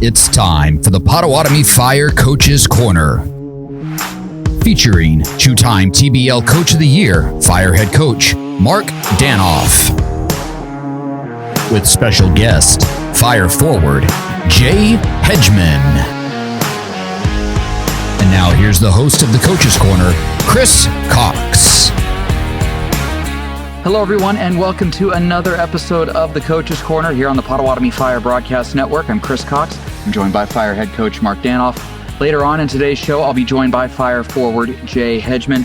It's time for the Potawatomi Fire Coaches Corner. Featuring two-time TBL Coach of the Year, Fire Head Coach Mark Danoff. With special guest, Fire Forward Jay Hedgeman. And now here's the host of the Coaches Corner, Chris Cox. Hello, everyone, and welcome to another episode of the Coaches Corner here on the Potawatomi Fire Broadcast Network. I'm Chris Cox. I'm joined by Fire Head Coach Mark Danoff. Later on in today's show, I'll be joined by Fire Forward Jay Hedgeman.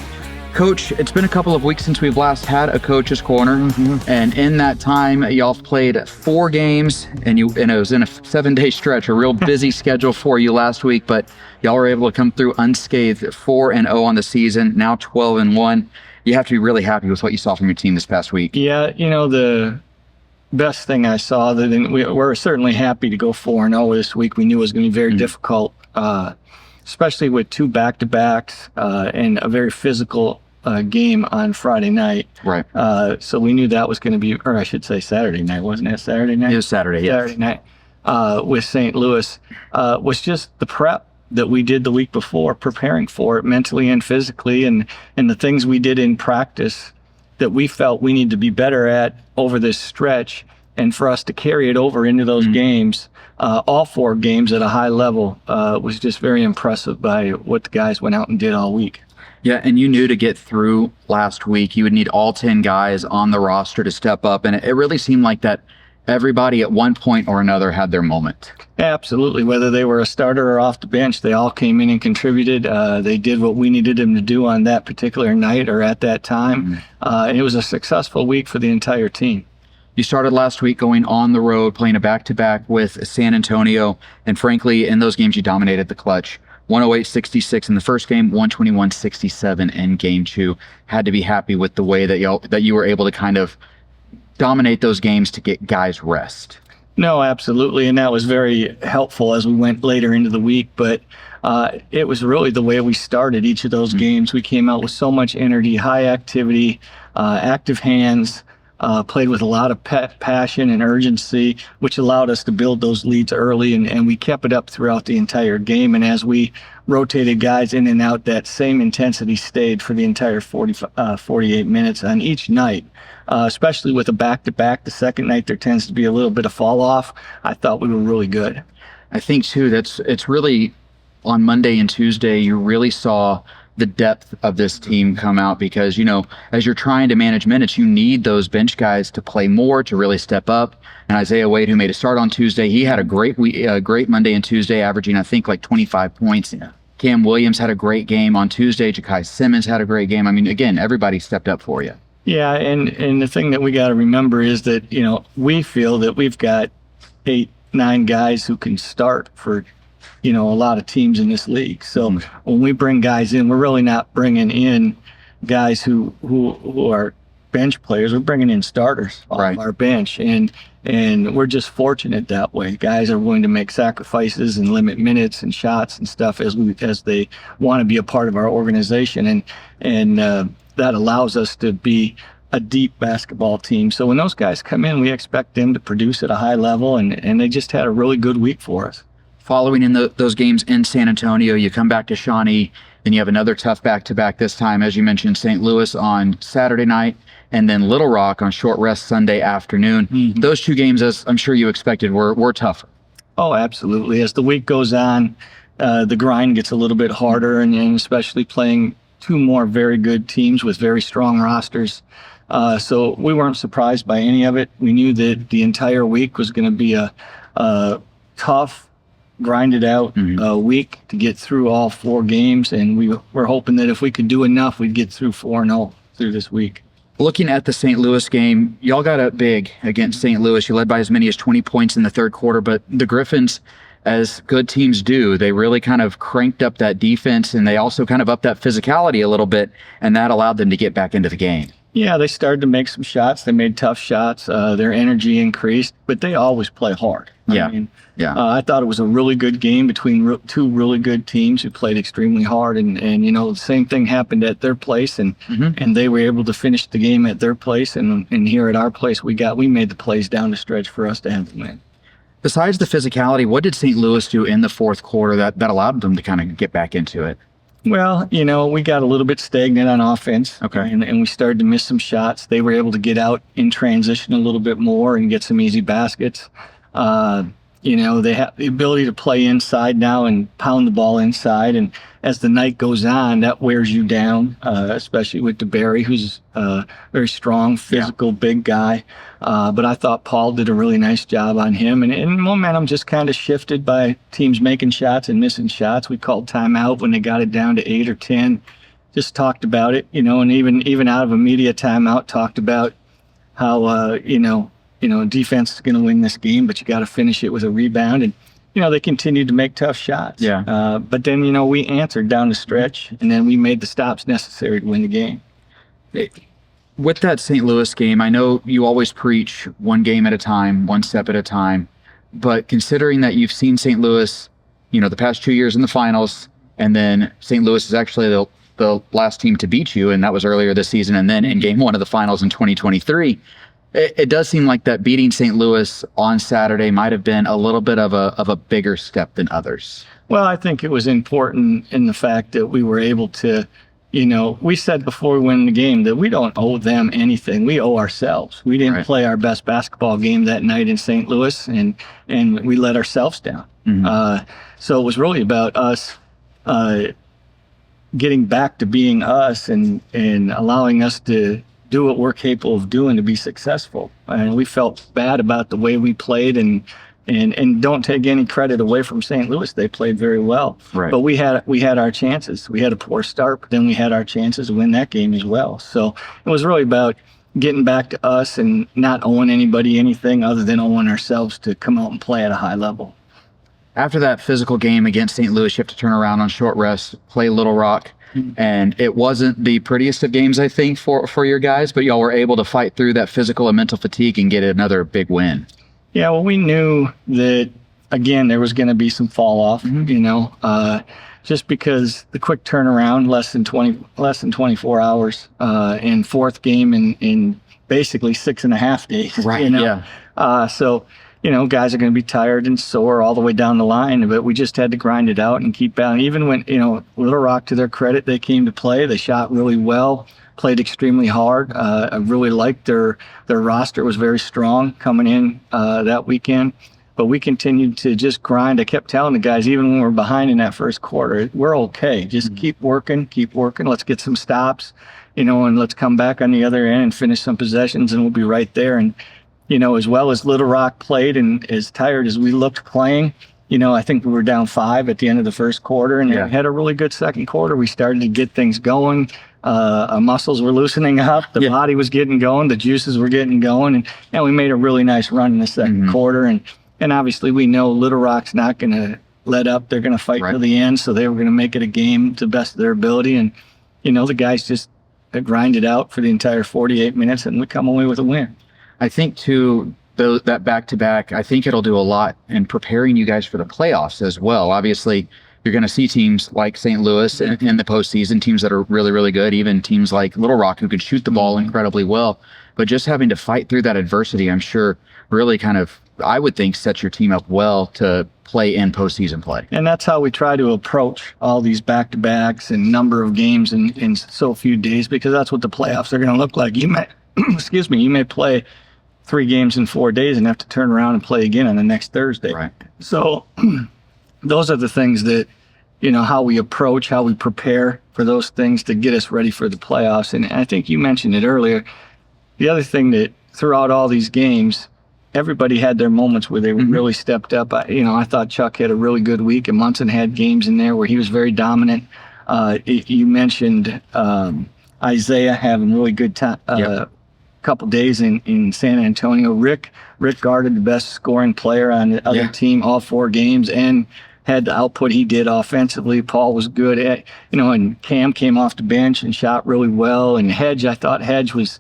Coach, it's been a couple of weeks since we've last had a Coaches Corner, and in that time, y'all played 4 games, and it was in a 7-day stretch, a real busy schedule for you last week, but y'all were able to come through unscathed, 4-0 on the season, now 12-1. You have to be really happy with what you saw from your team this past week. Yeah, you know, the best thing I saw, we're certainly happy to go 4-0 this week. We knew it was going to be very difficult, especially with 2 back-to-backs and a very physical game on Friday night. Right. So we knew that was going to be, or I should say Saturday night. Wasn't it Saturday night? It was Saturday, yes. Saturday night with St. Louis was just the prep that we did the week before, preparing for it mentally and physically, and the things we did in practice that we felt we need to be better at over this stretch, and for us to carry it over into those games, all 4 games at a high level, was just very impressive by what the guys went out and did all week. Yeah, and you knew to get through last week, you would need all 10 guys on the roster to step up, and it really seemed like that everybody at one point or another had their moment. Absolutely. Whether they were a starter or off the bench, they all came in and contributed. They did what we needed them to do on that particular night or at that time. And it was a successful week for the entire team. You started last week going on the road, playing a back-to-back with San Antonio, and frankly, in those games, you dominated the clutch. 108-66 in the first game, 121-67 in game 2. Had to be happy with the way that you were able to kind of dominate those games to get guys rest. No, absolutely, and that was very helpful as we went later into the week, but it was really the way we started each of those games. We came out with so much energy, high activity, active hands, played with a lot of passion and urgency, which allowed us to build those leads early, and we kept it up throughout the entire game. And as we rotated guys in and out, that same intensity stayed for the entire 48 minutes on each night, especially with a back-to-back. The second night, there tends to be a little bit of fall-off. I thought we were really good. I think, too, it's really on Monday and Tuesday, you really saw the depth of this team come out because, you know, as you're trying to manage minutes, you need those bench guys to play more, to really step up. And Isaiah Wade, who made a start on Tuesday, he had a great Monday and Tuesday, averaging, I think, like 25 points. Yeah. Cam Williams had a great game on Tuesday. Ja'Kai Simmons had a great game. I mean, again, everybody stepped up for you. Yeah, and the thing that we got to remember is that, you know, we feel that we've got 8, 9 guys who can start for, you know, a lot of teams in this league. So when we bring guys in, we're really not bringing in guys who are bench players. We're bringing in starters off our bench, and we're just fortunate that way. Guys are willing to make sacrifices and limit minutes and shots and stuff as they want to be a part of our organization, and that allows us to be a deep basketball team. So when those guys come in, we expect them to produce at a high level, and they just had a really good week for us. Following in those games in San Antonio, you come back to Shawnee, then you have another tough back-to-back this time, as you mentioned, St. Louis on Saturday night, and then Little Rock on short rest Sunday afternoon. Those 2 games, as I'm sure you expected, were tougher. Oh, absolutely. As the week goes on, the grind gets a little bit harder, and especially playing 2 more very good teams with very strong rosters. So we weren't surprised by any of it. We knew that the entire week was going to be a tough, grinded out week to get through all 4 games, and we were hoping that if we could do enough, we'd get through 4-0 through this week. Looking at the St. Louis game, y'all got up big against St. Louis. You led by as many as 20 points in the third quarter, but the Griffins, as good teams do, they really kind of cranked up that defense, and they also kind of upped that physicality a little bit, and that allowed them to get back into the game. Yeah, they started to make some shots. They made tough shots. Their energy increased, but they always play hard. I thought it was a really good game between 2 really good teams who played extremely hard, and you know, the same thing happened at their place, and they were able to finish the game at their place, and here at our place, we made the plays down the stretch for us to have the win. Besides the physicality, what did St. Louis do in the fourth quarter that allowed them to kind of get back into it? Well, we got a little bit stagnant on offense. Okay. And we started to miss some shots. They were able to get out in transition a little bit more and get some easy baskets. They have the ability to play inside now and pound the ball inside. And as the night goes on, that wears you down, especially with DeBerry, who's a very strong, physical, big guy. But I thought Paul did a really nice job on him. And momentum just kind of shifted by teams making shots and missing shots. We called timeout when they got it down to 8 or 10. Just talked about it, and even out of a media timeout, talked about how, defense is going to win this game, but you got to finish it with a rebound. And, they continued to make tough shots. Yeah. But then, we answered down the stretch, and then we made the stops necessary to win the game. With that St. Louis game, I know you always preach one game at a time, one step at a time. But considering that you've seen St. Louis, the past 2 years in the finals, and then St. Louis is actually the last team to beat you, and that was earlier this season, and then in game one of the finals in 2023, it does seem like that beating St. Louis on Saturday might have been a little bit of a bigger step than others. Well, I think it was important in the fact that we were able to, we said before we went the game that we don't owe them anything. We owe ourselves. We didn't play our best basketball game that night in St. Louis, and we let ourselves down. Mm-hmm. So it was really about us getting back to being us and allowing us to do what we're capable of doing to be successful. And we felt bad about the way we played, and don't take any credit away from St. Louis. They played very well. Right. But we had our chances. We had a poor start, but then we had our chances to win that game as well. So it was really about getting back to us and not owing anybody anything other than owing ourselves to come out and play at a high level. After that physical game against St. Louis, you have to turn around on short rest, play Little Rock. And it wasn't the prettiest of games, I think, for your guys, but y'all were able to fight through that physical and mental fatigue and get another big win. Yeah, well, we knew that, again, there was going to be some fall off, just because the quick turnaround, less than 24 hours, and fourth game in basically 6.5 days. Right, yeah. So, guys are going to be tired and sore all the way down the line, but we just had to grind it out and keep battling. Even when, Little Rock, to their credit, they came to play. They shot really well, played extremely hard. I really liked their roster. Was very strong coming in that weekend. But we continued to just grind. I kept telling the guys, even when we were behind in that first quarter, we're okay. Just keep working. Let's get some stops, and let's come back on the other end and finish some possessions, and we'll be right there. And as well as Little Rock played and as tired as we looked playing, I think we were down 5 at the end of the first quarter, and had a really good second quarter. We started to get things going. Our muscles were loosening up. The body was getting going. The juices were getting going. And we made a really nice run in the second quarter. And obviously we know Little Rock's not going to let up. They're going to fight to the end. So they were going to make it a game to the best of their ability. And, the guys just grinded out for the entire 48 minutes, and we come away with a win. I think, too, that back-to-back, I think it'll do a lot in preparing you guys for the playoffs as well. Obviously, you're going to see teams like St. Louis in the postseason, teams that are really, really good, even teams like Little Rock who can shoot the ball incredibly well. But just having to fight through that adversity, I'm sure, really kind of, I would think, sets your team up well to play in postseason play. And that's how we try to approach all these back-to-backs and number of games in so few days, because that's what the playoffs are going to look like. You may, you may play 3 games in 4 days and have to turn around and play again on the next Thursday. Right. So those are the things that, how we approach, how we prepare for those things to get us ready for the playoffs. And I think you mentioned it earlier. The other thing that throughout all these games, everybody had their moments where they really stepped up. I thought Chuck had a really good week, and Munson had games in there where he was very dominant. You mentioned Isaiah having really good time. Couple days in San Antonio. Rick guarded the best scoring player on the other team all 4 games and had the output he did offensively. Paul was good at, and Cam came off the bench and shot really well. And Hedge, I thought Hedge was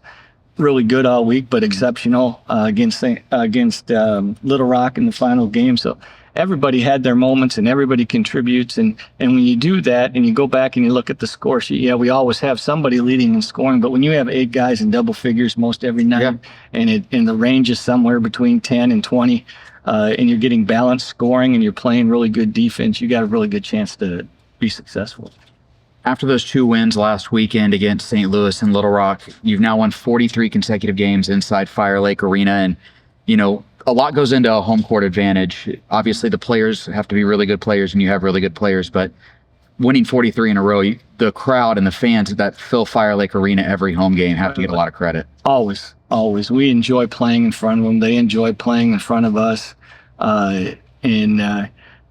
really good all week, but exceptional against Little Rock in the final game. So everybody had their moments and everybody contributes. And when you do that and you go back and you look at the score sheet, yeah, we always have somebody leading and scoring. But when you have 8 guys in double figures most every night, and the range is somewhere between 10 and 20, and you're getting balanced scoring and you're playing really good defense, you got a really good chance to be successful. After those 2 wins last weekend against St. Louis and Little Rock, you've now won 43 consecutive games inside Fire Lake Arena. And, you know, a lot goes into a home court advantage. Obviously, the players have to be really good players, and you have really good players. But winning 43 in a row, the crowd and the fans that fill Fire Lake Arena every home game have to get a lot of credit. Always. We enjoy playing in front of them. They enjoy playing in front of us.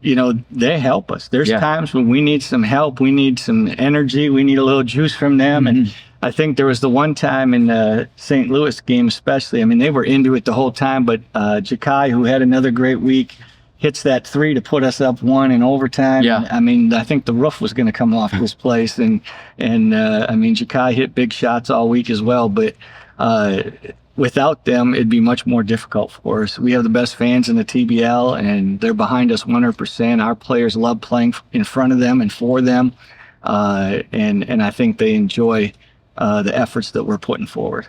You know, they help us. There's times when we need some help. We need some energy. We need a little juice from them. And I think there was the one time in the St. Louis game especially, I mean, they were into it the whole time, but Jakai, who had another great week, hits that 3 to put us up 1 in overtime. Yeah. I mean, I think the roof was going to come off this place. And I mean, Jakai hit big shots all week as well, but without them, it'd be much more difficult for us. We have the best fans in the TBL, and they're behind us 100%. Our players love playing in front of them and for them, and I think they enjoy the efforts that we're putting forward.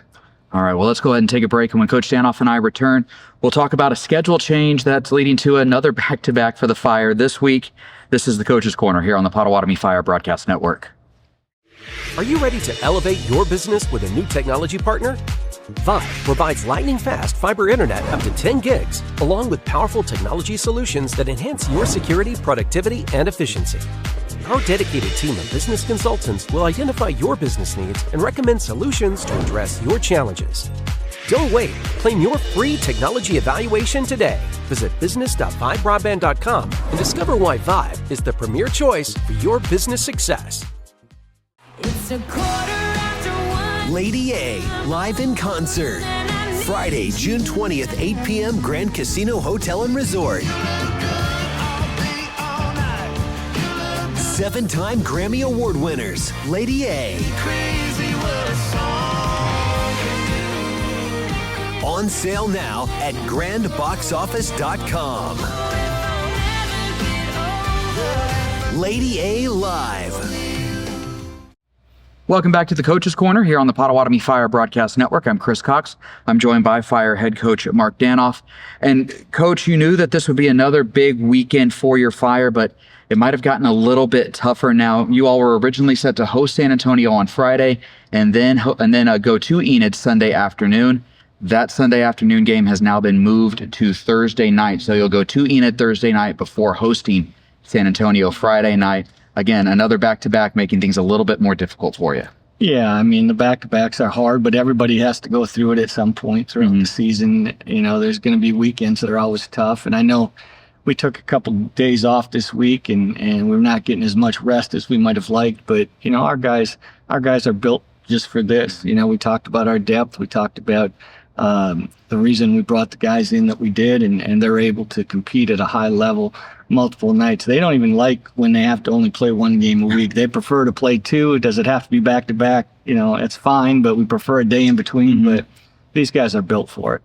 All right, well, let's go ahead and take a break. And when Coach Danoff and I return, we'll talk about a schedule change that's leading to another back-to-back for the Fire this week. This is the Coach's Corner here on the Potawatomi Fire Broadcast Network. Are you ready to elevate your business with a new technology partner? Vive provides lightning-fast fiber internet up to 10 gigs, along with powerful technology solutions that enhance your security, productivity, and efficiency. Our dedicated team of business consultants will identify your business needs and recommend solutions to address your challenges. Don't wait. Claim your free technology evaluation today. Visit business.vivebroadband.com and discover why Vive is the premier choice for your business success. It's a quarter after 1. Lady A, live in concert. Friday, June 20th, 8 p.m., Grand Casino Hotel and Resort. 7-time Grammy Award winners, Lady A. On sale now at grandboxoffice.com. Lady A Live. Welcome back to the Coach's Corner here on the Potawatomi Fire Broadcast Network. I'm Chris Cox. I'm joined by Fire head coach Mark Danoff. And Coach, you knew that this would be another big weekend for your Fire, but it might have gotten a little bit tougher now. You all were originally set to host San Antonio on Friday and then go to Enid Sunday afternoon. That Sunday afternoon game has now been moved to Thursday night. So you'll go to Enid Thursday night before hosting San Antonio Friday night. Again, another back-to-back, making things a little bit more difficult for you. Yeah, I mean, the back-to-backs are hard, but everybody has to go through it at some point throughout the season. You know, there's going to be weekends that are always tough. And I know we took a couple days off this week, and we're not getting as much rest as we might have liked. But, you know, our guys are built just for this. You know, we talked about our depth. We talked about the reason we brought the guys in that we did, and they're able to compete at a high level multiple nights. They don't even like when they have to only play 1 game a week. They prefer to play 2. Does it have to be back to back? You know, it's fine, but we prefer a day in between. But these guys are built for it.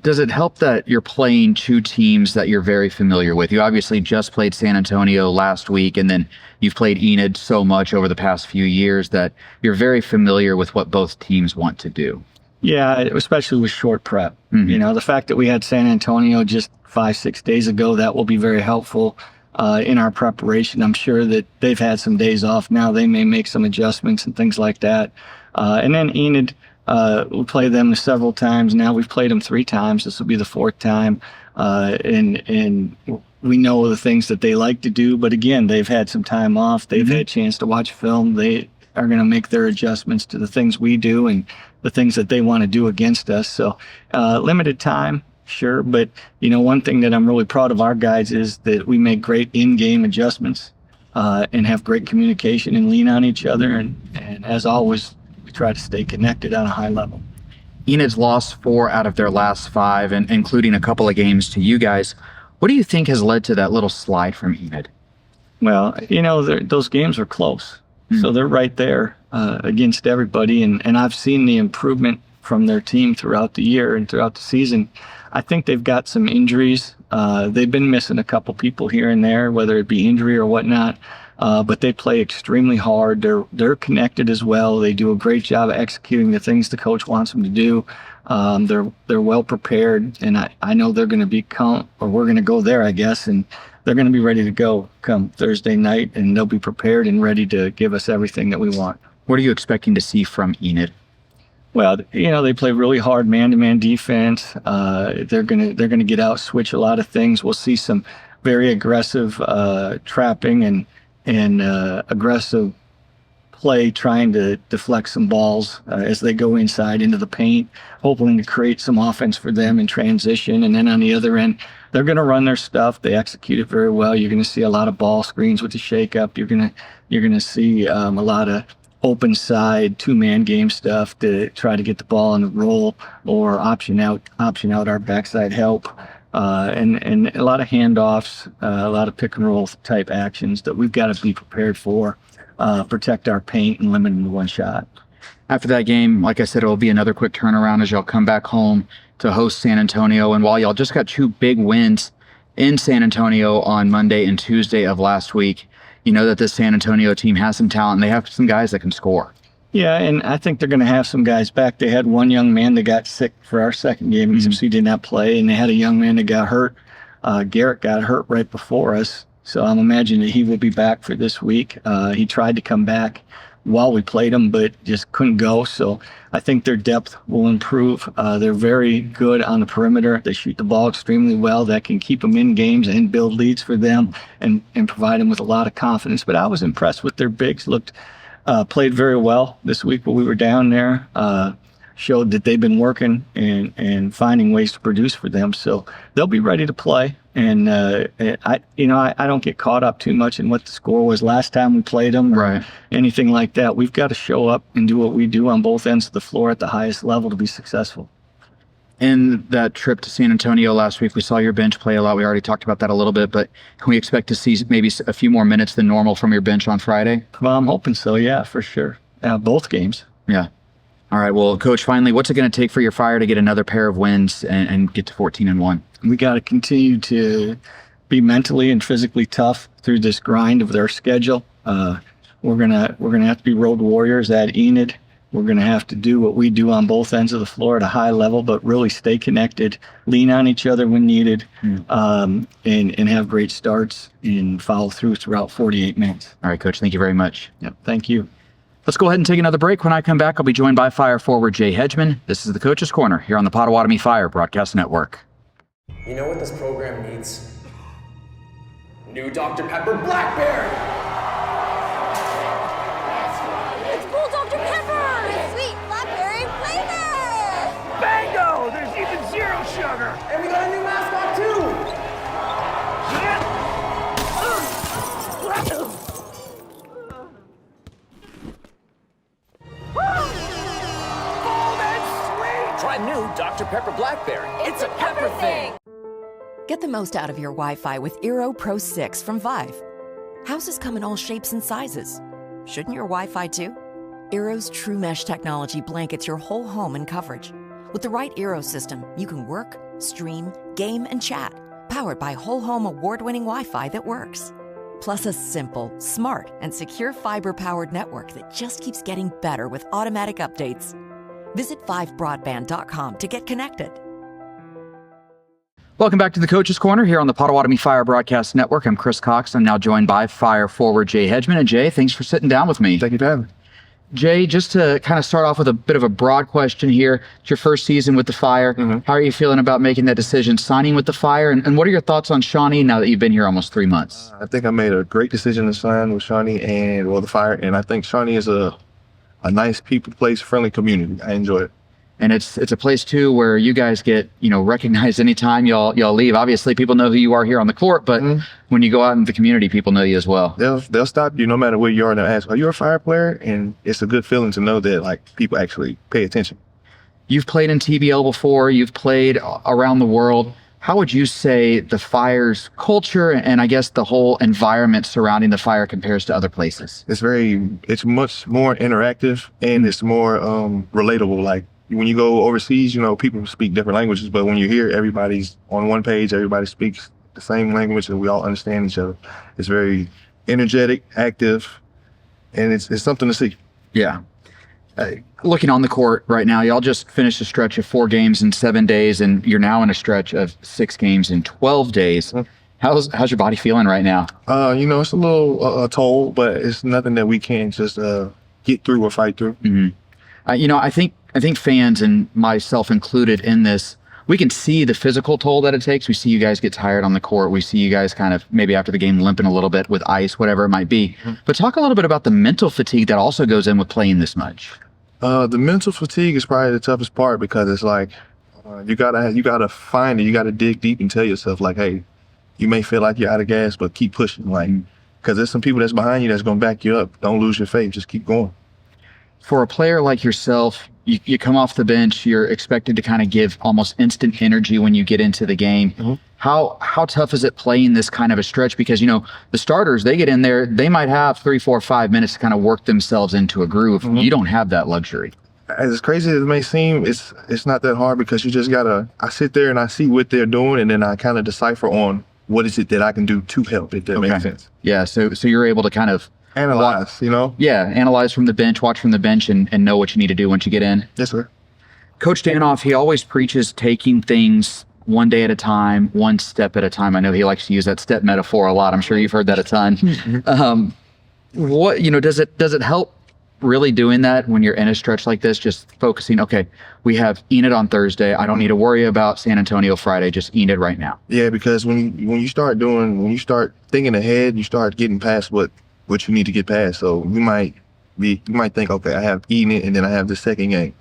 Does it help that you're playing 2 teams that you're very familiar with? You obviously just played San Antonio last week, and then you've played Enid so much over the past few years that you're very familiar with what both teams want to do. Yeah, especially with short prep. You know, the fact that we had San Antonio just 5-6 days ago, that will be very helpful in our preparation. I'm sure that they've had some days off now. They may make some adjustments and things like that. And then Enid, we'll play them several times now. We've played them 3 times. This will be the 4th time. And we know the things that they like to do. But again, they've had some time off. They've had a chance to watch film. They are going to make their adjustments to the things we do and the things that they want to do against us. So limited time, sure. But, you know, one thing that I'm really proud of our guys is that we make great in-game adjustments and have great communication and lean on each other. And as always, we try to stay connected on a high level. Enid's lost 4 out of their last 5, and including a couple of games to you guys. What do you think has led to that little slide from Enid? Well, you know, those games are close. So they're right there against everybody. And I've seen the improvement from their team throughout the year and throughout the season. I think they've got some injuries They've been missing a couple people here and there, whether it be injury or whatnot. But they play extremely hard. They're connected as well. They do a great job of executing the things the coach wants them to do. They're well prepared, and I know they're going to we're going to go there, I guess, and they're going to be ready to go come Thursday night, and they'll be prepared and ready to give us everything that we want. What are you expecting to see from Enid? Well, they play really hard man-to-man defense. They're gonna get out, switch a lot of things. We'll see some very aggressive trapping and aggressive play, trying to deflect some balls as they go inside into the paint, hoping to create some offense for them in transition. And then on the other end, they're going to run their stuff. They execute it very well. You're going to see a lot of ball screens with the shake-up. You're going to see a lot of open side, two-man game stuff to try to get the ball on the roll or option out our backside help. And a lot of handoffs, a lot of pick and roll type actions that we've got to be prepared for, protect our paint and limit them to one shot. After that game, like I said, it will be another quick turnaround as y'all come back home to host San Antonio. And while y'all just got 2 big wins in San Antonio on Monday and Tuesday of last week, you know that this San Antonio team has some talent and they have some guys that can score. Yeah, and I think they're going to have some guys back. They had one young man that got sick for our second game. He did not play, and they had a young man that got hurt. Garrett got hurt right before us, so I'm imagining that he will be back for this week. He tried to come back while we played him, but just couldn't go. So I think their depth will improve. They're very good on the perimeter. They shoot the ball extremely well. That can keep them in games and build leads for them and provide them with a lot of confidence. But I was impressed with their bigs. Played very well this week when we were down there. Showed that they've been working and finding ways to produce for them. So they'll be ready to play. And I don't get caught up too much in what the score was last time we played them or anything like that. We've got to show up and do what we do on both ends of the floor at the highest level to be successful. In that trip to San Antonio last week, we saw your bench play a lot. We already talked about that a little bit, but can we expect to see maybe a few more minutes than normal from your bench on Friday? Well, I'm hoping so, yeah, for sure. Both games. Yeah. All right. Well, Coach, finally, what's it going to take for your Fire to get another pair of wins and get to 14-1? We got to continue to be mentally and physically tough through this grind of their schedule. We're gonna have to be road warriors at Enid. We're going to have to do what we do on both ends of the floor at a high level, but really stay connected, lean on each other when needed, and have great starts and follow through throughout 48 minutes. All right, Coach. Thank you very much. Yep, thank you. Let's go ahead and take another break. When I come back, I'll be joined by Fire forward Jay Hedgeman. This is the Coach's Corner here on the Potawatomi Fire Broadcast Network. You know what this program needs? New Dr. Pepper Blackberry! It's full Dr. Pepper! With sweet blackberry flavor! Bingo! There's even 0 sugar! And we got a new mascot too! Oh, that's sweet! Try new Dr. Pepper Blackberry. It's a pepper thing! Get the most out of your Wi-Fi with Eero Pro 6 from Vive. Houses come in all shapes and sizes. Shouldn't your Wi-Fi too? Eero's True Mesh technology blankets your whole home in coverage. With the right Eero system, you can work, stream, game, and chat, powered by whole home award-winning Wi-Fi that works. Plus a simple, smart, and secure fiber-powered network that just keeps getting better with automatic updates. Visit vivebroadband.com to get connected. Welcome back to the Coach's Corner here on the Potawatomi Fire Broadcast Network. I'm Chris Cox. I'm now joined by Fire forward Jay Hedgeman. And Jay, thanks for sitting down with me. Thank you for having me. Jay, just to kind of start off with a bit of a broad question here. It's your first season with the Fire. How are you feeling about making that decision, signing with the Fire? And what are your thoughts on Shawnee now that you've been here almost 3 months? I think I made a great decision to sign with Shawnee and the Fire. And I think Shawnee is a nice people place, friendly community. I enjoy it. And it's a place too where you guys get, recognized anytime y'all leave. Obviously, people know who you are here on the court, but when you go out in the community, people know you as well. They'll stop you no matter where you are and they'll ask, "Are you a Fire player?" And it's a good feeling to know that people actually pay attention. You've played in TBL before. You've played around the world. How would you say the Fire's culture and I guess the whole environment surrounding the Fire compares to other places? It's much more interactive and it's more relatable. when you go overseas, people speak different languages, but when you're here, everybody's on one page, everybody speaks the same language, and we all understand each other. It's very energetic, active, and it's something to see. Yeah. Looking on the court right now, y'all just finished a stretch of 4 games in 7 days, and you're now in a stretch of 6 games in 12 days. How's your body feeling right now? It's a little toll, but it's nothing that we can't just get through or fight through. Mm-hmm. I think fans, and myself included in this, we can see the physical toll that it takes. We see you guys get tired on the court. We see you guys kind of maybe after the game limping a little bit with ice, whatever it might be. Mm-hmm. But talk a little bit about the mental fatigue that also goes in with playing this much. The mental fatigue is probably the toughest part, because it's like you gotta find it. You gotta dig deep and tell yourself, like, hey, you may feel like you're out of gas, but keep pushing, like, because there's some people that's behind you that's gonna back you up. Don't lose your faith. Just keep going. For a player like yourself, you come off the bench, you're expected to kind of give almost instant energy when you get into the game. Mm-hmm. How tough is it playing this kind of a stretch? Because, the starters, they get in there, they might have 3, 4, 5 minutes to kind of work themselves into a groove. Mm-hmm. You don't have that luxury. As crazy as it may seem, it's not that hard, because you just I sit there and I see what they're doing, and then I kind of decipher on what is it that I can do to help, if that makes sense. Yeah, so you're able to kind of analyze, Yeah, analyze from the bench, watch from the bench, and know what you need to do once you get in. Yes, sir. Coach Danoff, he always preaches taking things one day at a time, one step at a time. I know he likes to use that step metaphor a lot. I'm sure you've heard that a ton. Does it help really doing that when you're in a stretch like this, just focusing, okay, we have Enid on Thursday. I don't need to worry about San Antonio Friday, just Enid right now. Yeah, because when you start thinking ahead, you start getting past what you need to get past. So you might think, okay, I have Enid and then I have the second game.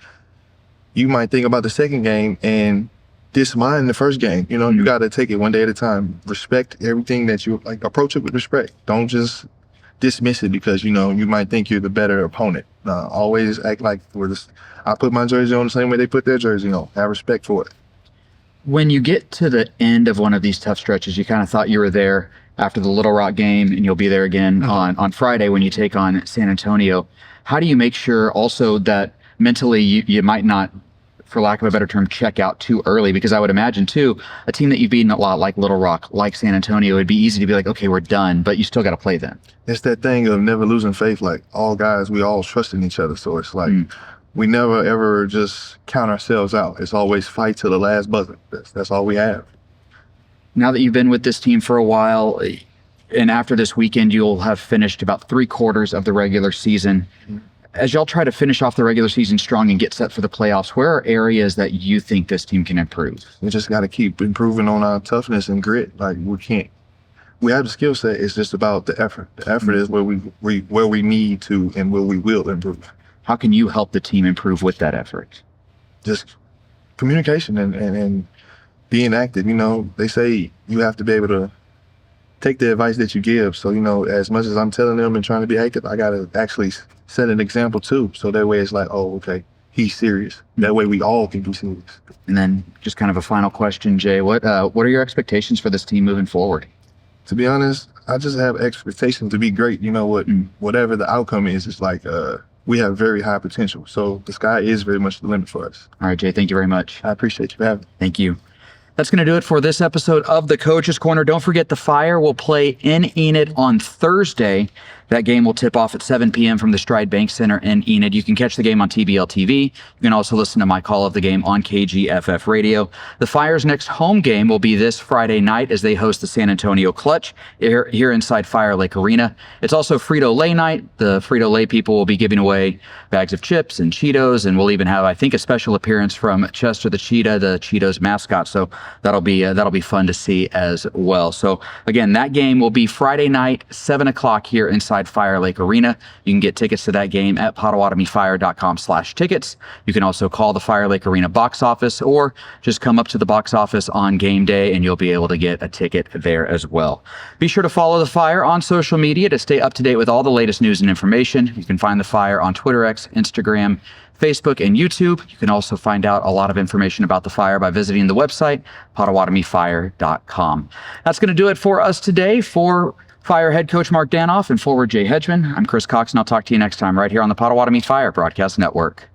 You might think about the second game and dismine the first game. You got to take it one day at a time. Respect everything that you approach it with respect. Don't just dismiss it because, you might think you're the better opponent. Always act like I put my jersey on the same way they put their jersey on. Have respect for it. When you get to the end of one of these tough stretches, you kind of thought you were there after the Little Rock game, and you'll be there again on Friday when you take on San Antonio. How do you make sure also that mentally you might not, for lack of a better term, check out too early? Because I would imagine, too, a team that you've beaten a lot, like Little Rock, like San Antonio, it'd be easy to be like, okay, we're done, but you still got to play them. It's that thing of never losing faith. Like, all guys, we all trust in each other. So it's like we never, ever just count ourselves out. It's always fight to the last buzzer. That's all we have. Now that you've been with this team for a while, and after this weekend, you'll have finished about 3/4 of the regular season. As y'all try to finish off the regular season strong and get set for the playoffs, where are areas that you think this team can improve? We just got to keep improving on our toughness and grit. Like, we have the skill set. It's just about the effort. The effort is where we need to and where we will improve. How can you help the team improve with that effort? Just communication and being active. They say you have to be able to take the advice that you give. So, as much as I'm telling them and trying to be active, I got to actually set an example too. So that way it's like, oh, okay, he's serious. That way we all can be serious. And then just kind of a final question, Jay, what are your expectations for this team moving forward? To be honest, I just have expectations to be great. Whatever the outcome is, it's like, we have very high potential. So the sky is very much the limit for us. All right, Jay, thank you very much. I appreciate you for having me. Thank you. That's going to do it for this episode of the Coach's Corner. Don't forget the Fire will play in Enid on Thursday. That game will tip off at 7 p.m. from the Stride Bank Center in Enid. You can catch the game on TBL TV. You can also listen to my call of the game on KGFF Radio. The Fire's next home game will be this Friday night as they host the San Antonio Clutch here inside Fire Lake Arena. It's also Frito-Lay night. The Frito-Lay people will be giving away bags of chips and Cheetos, and we'll even have, I think, a special appearance from Chester the Cheetah, the Cheetos mascot. So that'll be fun to see as well. So again, that game will be Friday night, 7 o'clock here inside Fire Lake Arena. You can get tickets to that game at PottawatomiFire.com/tickets. You can also call the Fire Lake Arena box office or just come up to the box office on game day and you'll be able to get a ticket there as well. Be sure to follow the Fire on social media to stay up to date with all the latest news and information. You can find the Fire on Twitter, X, Instagram, Facebook, and YouTube. You can also find out a lot of information about the Fire by visiting the website, PottawatomiFire.com. That's going to do it for us today. For Fire head coach Mark Danoff and forward Jay Hedgeman, I'm Chris Cox, and I'll talk to you next time right here on the Potawatomi Fire Broadcast Network.